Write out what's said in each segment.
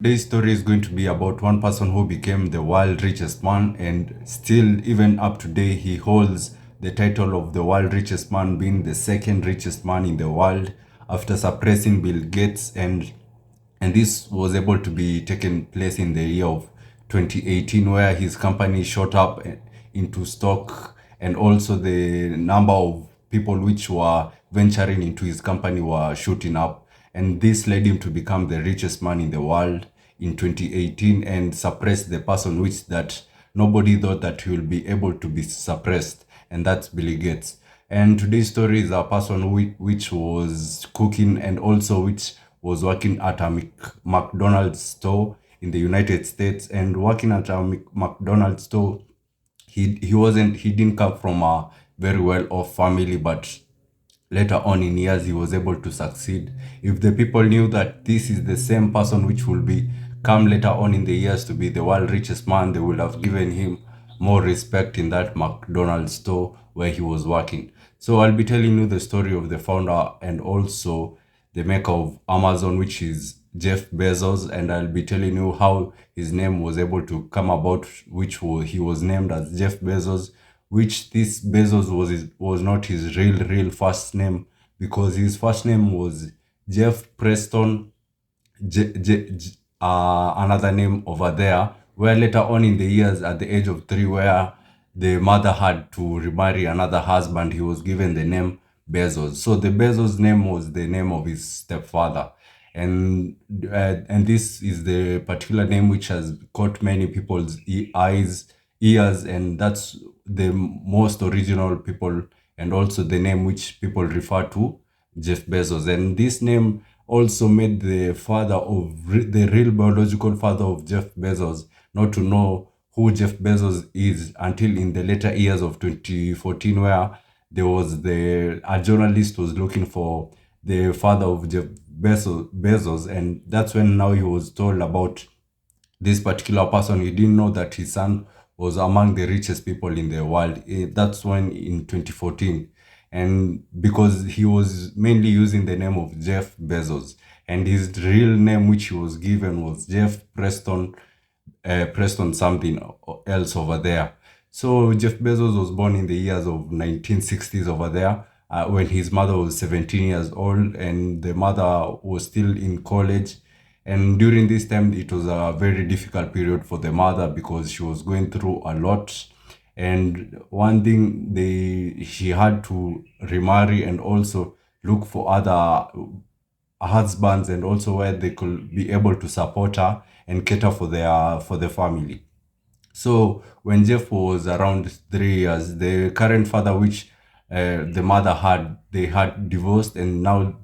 Today's story is going to be about one person who became the world richest man, and still, even up to date, he holds the title of the world richest man, being the second richest man in the world after suppressing Bill Gates. And this was able to be taken place in the year of 2018, where his company shot up into stock, and also the number of people which were venturing into his company were shooting up. And this led him to become the richest man in the world in 2018 and suppress the person which that nobody thought that he will be able to be suppressed, and that's Bill Gates. And today's story is a person which was cooking and also which was working at a McDonald's store in the United States. And working at a McDonald's store, he didn't come from a very well off family, but later on in years he was able to succeed. If the people knew that this is the same person which will be come later on in the years to be the world richest man, they would have given him more respect in that McDonald's store where he was working. So I'll be telling you the story of the founder and also the maker of Amazon, which is Jeff Bezos, and I'll be telling you how his name was able to come about, he was named as Jeff Bezos, which this Bezos was not his real first name, because his first name was Jeff Preston, another name over there, where later on in the years, at the age of 3, where the mother had to remarry another husband, he was given the name Bezos. So the Bezos name was the name of his stepfather. And this is the particular name which has caught many people's ears, and that's the most original people, and also the name which people refer to Jeff Bezos. And this name also made the father of the real biological father of Jeff Bezos not to know who Jeff Bezos is until in the later years of 2014, where there was a journalist was looking for the father of Jeff Bezos, and that's when now he was told about this particular person. He didn't know that his son was among the richest people in the world. That's when in 2014. And because he was mainly using the name of Jeff Bezos, and his real name, which he was given, was Jeff Preston something else over there. So Jeff Bezos was born in the years of 1960s over there, when his mother was 17 years old and the mother was still in college. And during this time, it was a very difficult period for the mother because she was going through a lot. And one thing, she had to remarry and also look for other husbands, and also where they could be able to support her and cater for the family. So when Jeff was around 3 years, the current father, which the mother had, they had divorced, and now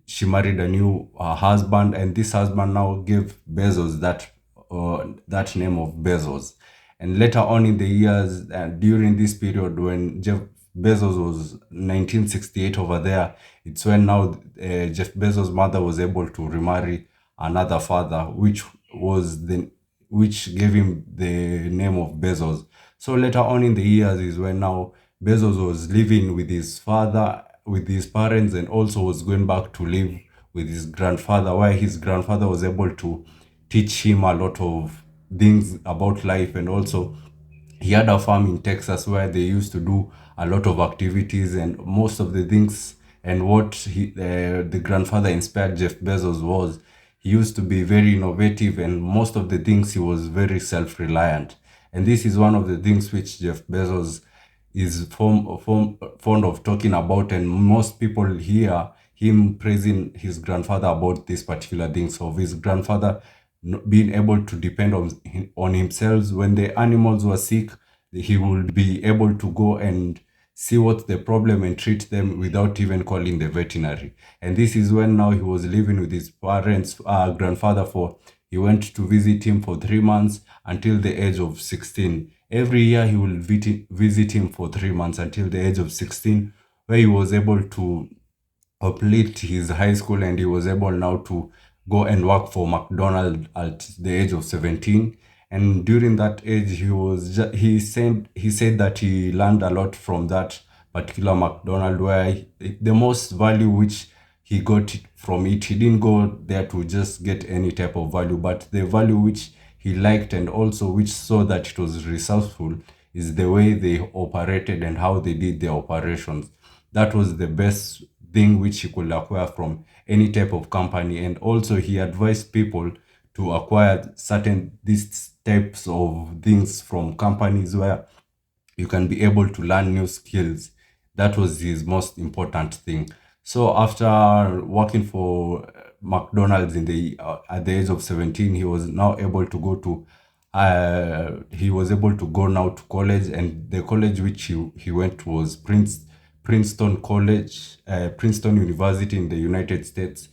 she married a new husband, and this husband now gave Bezos that name of Bezos. And later on in the years, during this period when Jeff Bezos was 1968 over there, it's when now Jeff Bezos' mother was able to remarry another father, which gave him the name of Bezos. So later on in the years is when now Bezos was living with his father, with his parents, and also was going back to live with his grandfather, where his grandfather was able to teach him a lot of things about life. And also he had a farm in Texas where they used to do a lot of activities, and most of the things, and what the grandfather inspired Jeff Bezos was he used to be very innovative, and most of the things he was very self-reliant. And this is one of the things which Jeff Bezos is fond of talking about, and most people hear him praising his grandfather about this particular things of his grandfather being able to depend on himself. When the animals were sick, he would be able to go and see what's the problem and treat them without even calling the veterinary. And this is when now he was living with his parents, grandfather, for he went to visit him for 3 months until the age of 16. Every year he will visit him for 3 months until the age of 16, where he was able to complete his high school, and he was able now to go and work for McDonald's at the age of 17. And during that age, he said that he learned a lot from that particular McDonald, where the most value which he got it from it. He didn't go there to just get any type of value, but the value which he liked and also which saw that it was resourceful is the way they operated and how they did their operations. That was the best thing which he could acquire from any type of company. And also he advised people to acquire certain these types of things from companies where you can be able to learn new skills. That was his most important thing. So after working for McDonald's in the at the age of 17, he was now able to go to he was able to go now to college, and the college which he went to was Princeton College, Princeton University in the United States.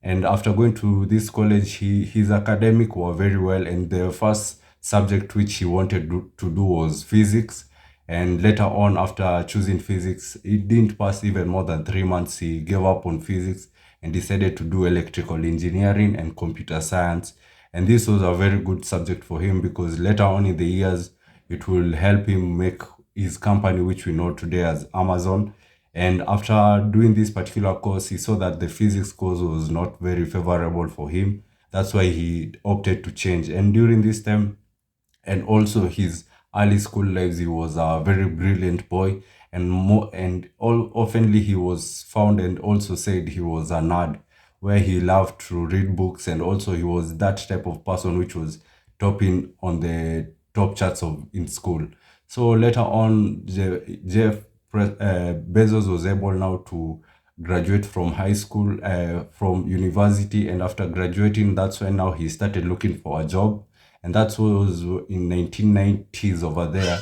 And after going to this college, his academic were very well, and the first subject which he wanted to do was physics. And later on, after choosing physics, it didn't pass even more than 3 months. He gave up on physics and decided to do electrical engineering and computer science. And this was a very good subject for him because later on in the years, it will help him make his company, which we know today as Amazon. And after doing this particular course, he saw that the physics course was not very favorable for him. That's why he opted to change. And during this time, and also his early school lives, he was a very brilliant boy, and more and all oftenly he was found and also said he was a nerd, where he loved to read books, and also he was that type of person which was topping on the top charts of in school. So later on, Bezos was able now to graduate from high school, from university, and after graduating, that's when now he started looking for a job, and that was in 1990s over there.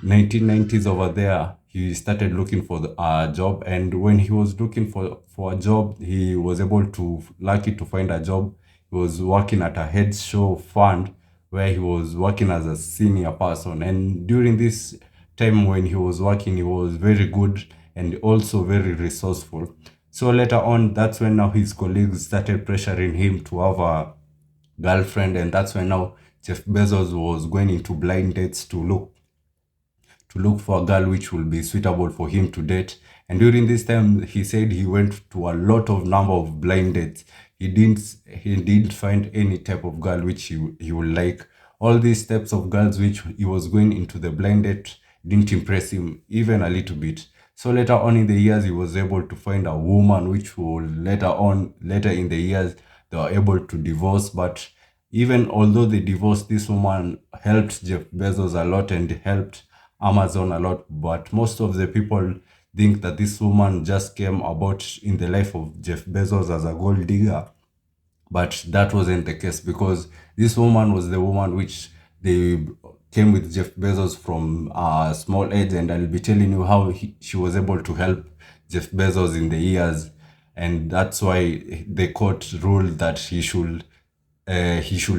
1990s over there, he started looking for a job. And when he was looking for a job, he was able to lucky to find a job. He was working at a head show fund where he was working as a senior person. And during this time when he was working, he was very good and also very resourceful. So later on, that's when now his colleagues started pressuring him to have a girlfriend, and that's when now Jeff Bezos was going into blind dates to look for a girl which will be suitable for him to date. And during this time, he said he went to a lot of number of blind dates. He didn't find any type of girl which he would like. All these types of girls which he was going into the blind date didn't impress him even a little bit. So later on in the years, he was able to find a woman which will later in the years, they were able to divorce. But even although they divorced, this woman helped Jeff Bezos a lot and helped Amazon a lot. But most of the people think that this woman just came about in the life of Jeff Bezos as a gold digger, but that wasn't the case, because this woman was the woman which they came with Jeff Bezos from a small age, and I'll be telling you how she was able to help Jeff Bezos in the years. And that's why the court ruled that he should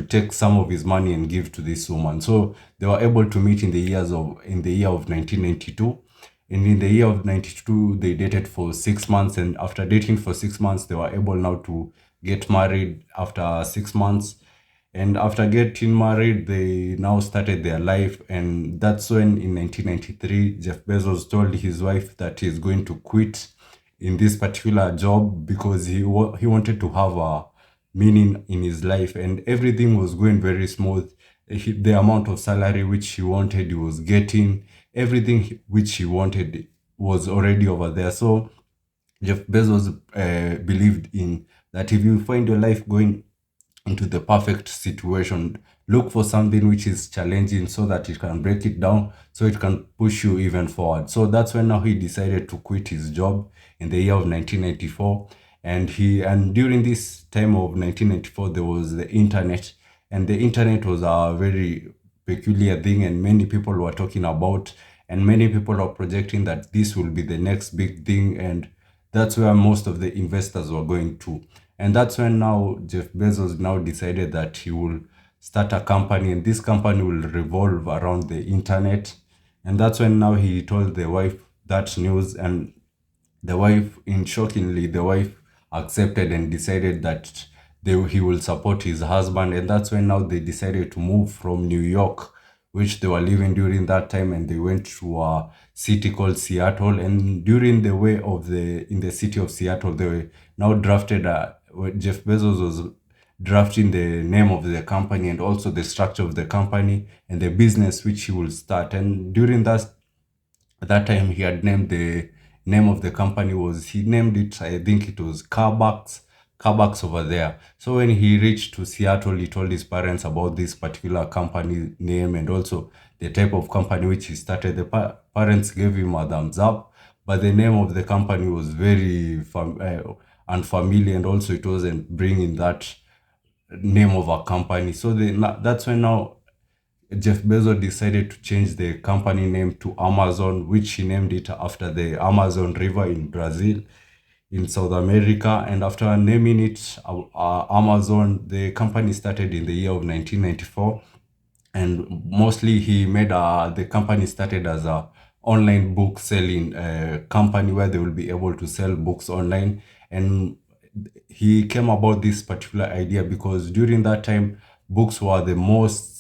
take some of his money and give to this woman. So they were able to meet in the year of 1992. And in the year of 92, they dated for 6 months. And after dating for 6 months, they were able now to get married after 6 months. And after getting married, they now started their life. And that's when in 1993, Jeff Bezos told his wife that he's going to quit in this particular job because he wanted to have a meaning in his life, and everything was going very smooth. The amount of salary which he wanted, he was getting. Everything which he wanted was already over there. So Jeff Bezos believed in that if you find your life going into the perfect situation, look for something which is challenging so that it can break it down, so it can push you even forward. So that's when now he decided to quit his job in the year of 1994. And during this time of 1994, there was the internet, and the internet was a very peculiar thing, and many people were talking about, and many people are projecting that this will be the next big thing, and that's where most of the investors were going to. And that's when now Jeff Bezos now decided that he will start a company, and this company will revolve around the internet. And that's when now he told the wife that news, and the wife accepted and decided that he will support his husband. And that's when now they decided to move from New York, which they were living during that time, and they went to a city called Seattle. And during the way of the in the city of Seattle, they now drafted Jeff Bezos was drafting the name of the company and also the structure of the company and the business which he will start. And during that at that time, he had named the name of the company was he named it, I think it was Carbucks over there. So when he reached to Seattle, he told his parents about this particular company name and also the type of company which he started. The parents gave him a thumbs up, but the name of the company was very unfamiliar, and also it wasn't bringing that name of a company. So that's when now Jeff Bezos decided to change the company name to Amazon, which he named it after the Amazon River in Brazil, in South America. And after naming it Amazon, the company started in the year of 1994. And mostly he made the company started as a online book selling company where they will be able to sell books online. And he came about this particular idea because during that time books were the most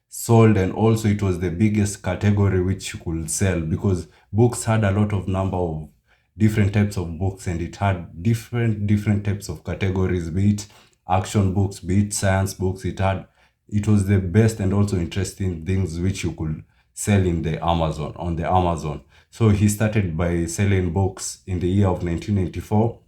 sold, and also it was the biggest category which you could sell because books had a lot of number of different types of books, and it had different types of categories, be it action books, be it science books. It was the best and also interesting things which you could sell in the Amazon on the Amazon. So he started by selling books in the year of 1994.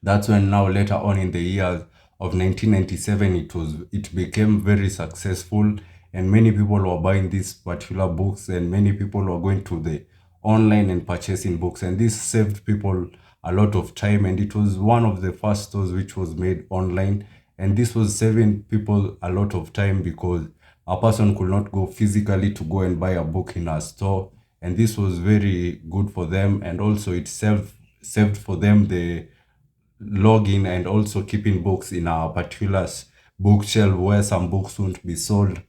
That's when now later on in the year of 1997 it became very successful, and many people were buying these particular books, and many people were going to the online and purchasing books, and this saved people a lot of time, and it was one of the first stores which was made online, and this was saving people a lot of time because a person could not go physically to go and buy a book in a store, and this was very good for them, and also it saved for them the login and also keeping books in a particular bookshelf where some books won't be sold.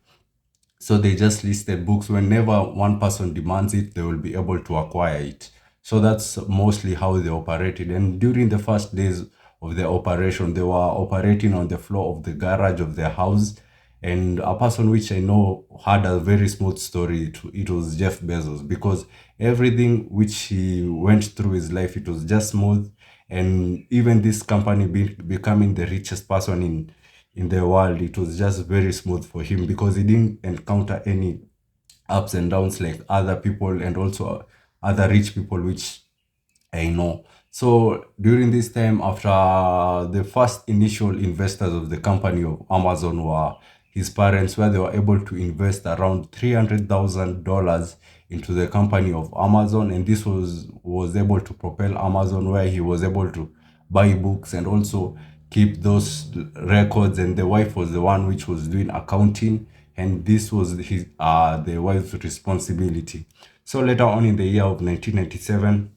So they just listed books. Whenever one person demands it, they will be able to acquire it. So that's mostly how they operated. And during the first days of the operation, they were operating on the floor of the garage of their house. And a person which I know had a very smooth story, it was Jeff Bezos, because everything which he went through his life, it was just smooth. And even this company becoming the richest person in the world, it was just very smooth for him because he didn't encounter any ups and downs like other people and also other rich people which I know. So during this time, after the first initial investors of the company of Amazon were his parents, where they were able to invest around $300,000 into the company of Amazon, and this was able to propel Amazon, where he was able to buy books and also keep those records. And the wife was the one which was doing accounting, and this was the wife's responsibility. So later on in the year of 1997,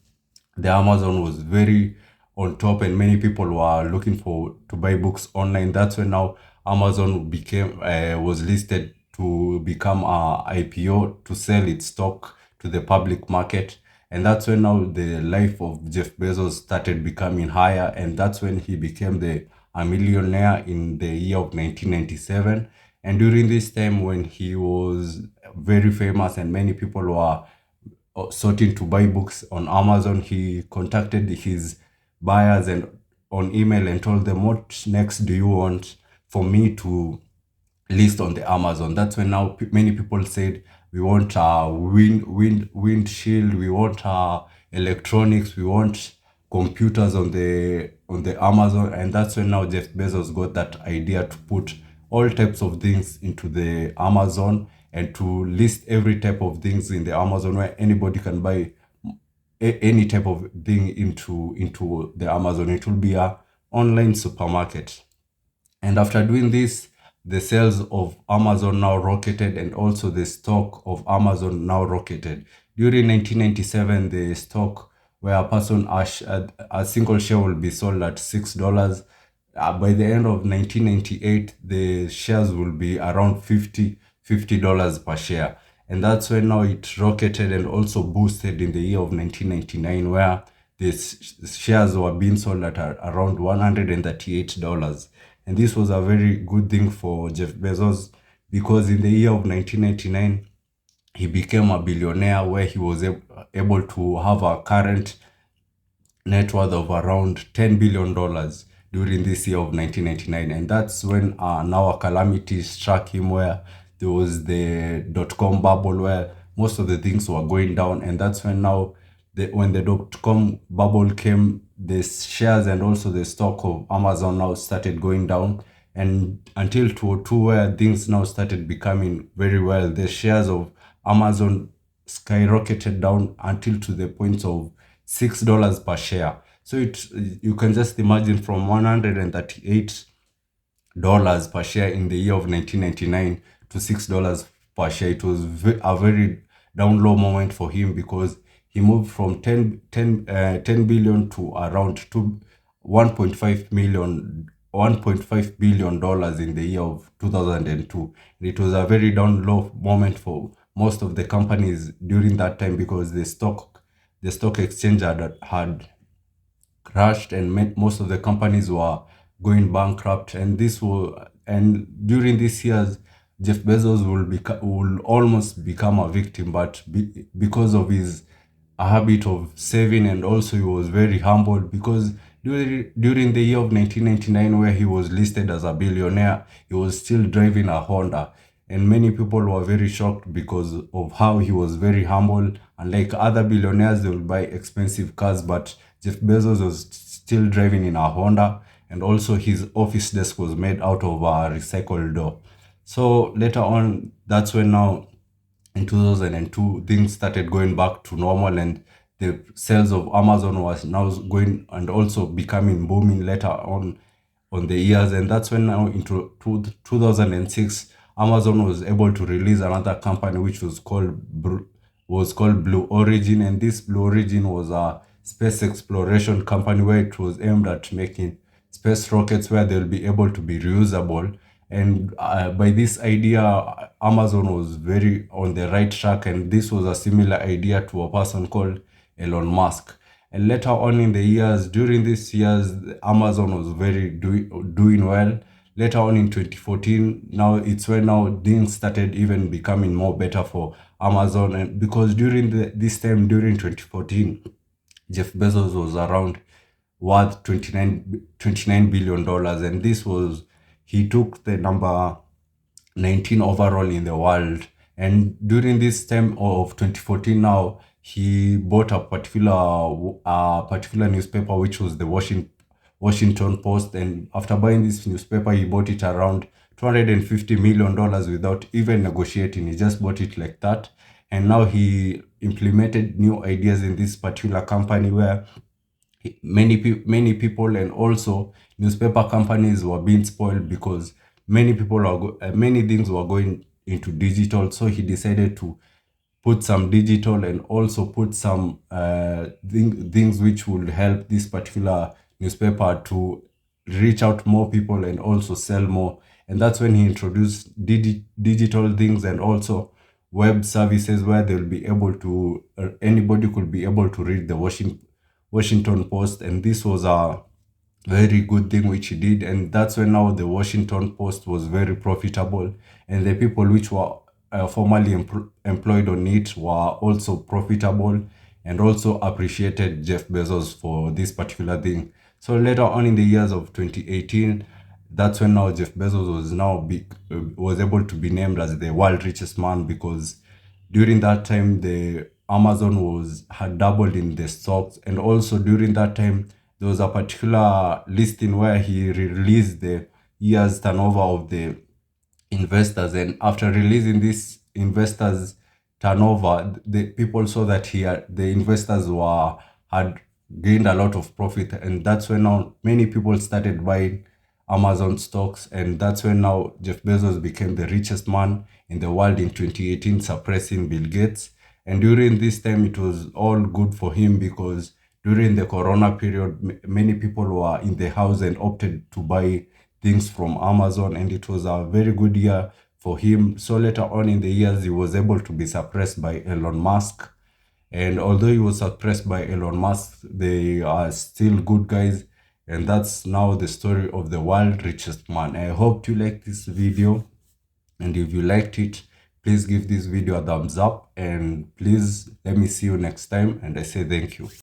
the Amazon was very on top, and many people were looking for to buy books online. That's when now Amazon became was listed to become a IPO to sell its stock to the public market. And that's when now the life of Jeff Bezos started becoming higher, and that's when he became a millionaire in the year of 1997. And during this time when he was very famous and many people were sorting to buy books on Amazon, he contacted his buyers and on email and told them, what next do you want for me to list on the Amazon? That's when now many people said, we want windshield, we want electronics, we want computers on the Amazon. And that's when now Jeff Bezos got that idea to put all types of things into the Amazon and to list every type of things in the Amazon, where anybody can buy any type of thing into the Amazon. It will be a online supermarket. And after doing this, the sales of Amazon now rocketed, and also the stock of Amazon now rocketed. During 1997, the stock where a single share will be sold at $6. By the end of 1998, the shares will be around $50 per share. And that's when now it rocketed and also boosted in the year of 1999, where the shares were being sold at around $138. And this was a very good thing for Jeff Bezos, because in the year of 1999, he became a billionaire, where he was able to have a current net worth of around $10 billion during this year of 1999. And that's when now a calamity struck him, where there was the dot-com bubble, where most of the things were going down. And that's when now, when the dot-com bubble came, the shares and also the stock of Amazon now started going down. And until 2002, where things now started becoming very well, the shares of Amazon skyrocketed down until to the point of $6 per share. So you can just imagine, from $138 per share in the year of 1999 to $6 per share. It was a very down low moment for him, because he moved from 10 billion to around 1.5 billion dollars in the year of 2002. It was a very down low moment for most of the companies during that time, because the stock exchange had crashed, and most of the companies were going bankrupt. And during these years, Jeff Bezos will almost become a victim, but because of his habit of saving, and also he was very humble, because during the year of 1999, where he was listed as a billionaire, he was still driving a Honda. And many people were very shocked because of how he was very humble. Unlike other billionaires, they will buy expensive cars, but Jeff Bezos was still driving in a Honda, and also his office desk was made out of a recycled door. So later on, that's when now in 2002 things started going back to normal, and the sales of Amazon was now going and also becoming booming later on the years. And that's when now into 2006, Amazon was able to release another company, which was called Blue Origin. And this Blue Origin was a space exploration company, where it was aimed at making space rockets where they'll be able to be reusable. And by this idea, Amazon was very on the right track, and this was a similar idea to a person called Elon Musk. And later on in the years, during these years, Amazon was very doing well. Later on in 2014, now it's when now things started even becoming more better for Amazon. And because during this time, during 2014, Jeff Bezos was around worth $29 billion dollars, and this was, he took the number 19 overall in the world. And during this time of 2014, now he bought a particular newspaper, which was the Washington Post. And after buying this newspaper, he bought it around $250 million without even negotiating. He just bought it like that. And now he implemented new ideas in this particular company, where many people and also newspaper companies were being spoiled, because many things were going into digital. So he decided to put some digital, and also put some things which would help this particular newspaper to reach out more people and also sell more. And that's when he introduced digital things, and also web services, where they'll be able to anybody could be able to read the Washington Post. And this was a very good thing which he did. And that's when now the Washington Post was very profitable, and the people which were formerly employed on it were also profitable, and also appreciated Jeff Bezos for this particular thing. So later on in the years of 2018, that's when now Jeff Bezos was able to be named as the world richest man, because during that time the Amazon had doubled in the stocks. And also during that time, there was a particular listing where he released the year's turnover of the investors. And after releasing this investors turnover, the people saw that the investors had gained a lot of profit. And that's when now many people started buying Amazon stocks. And that's when now Jeff Bezos became the richest man in the world in 2018, suppressing Bill Gates. And during this time, it was all good for him, because during the Corona period, many people were in the house and opted to buy things from Amazon. And it was a very good year for him. So later on in the years, he was able to be suppressed by Elon Musk. And although he was suppressed by Elon Musk, they are still good guys. And that's now the story of the world richest man. I hope you like this video. And if you liked it, Please give this video a thumbs up, and please let me see you next time, and I say thank you.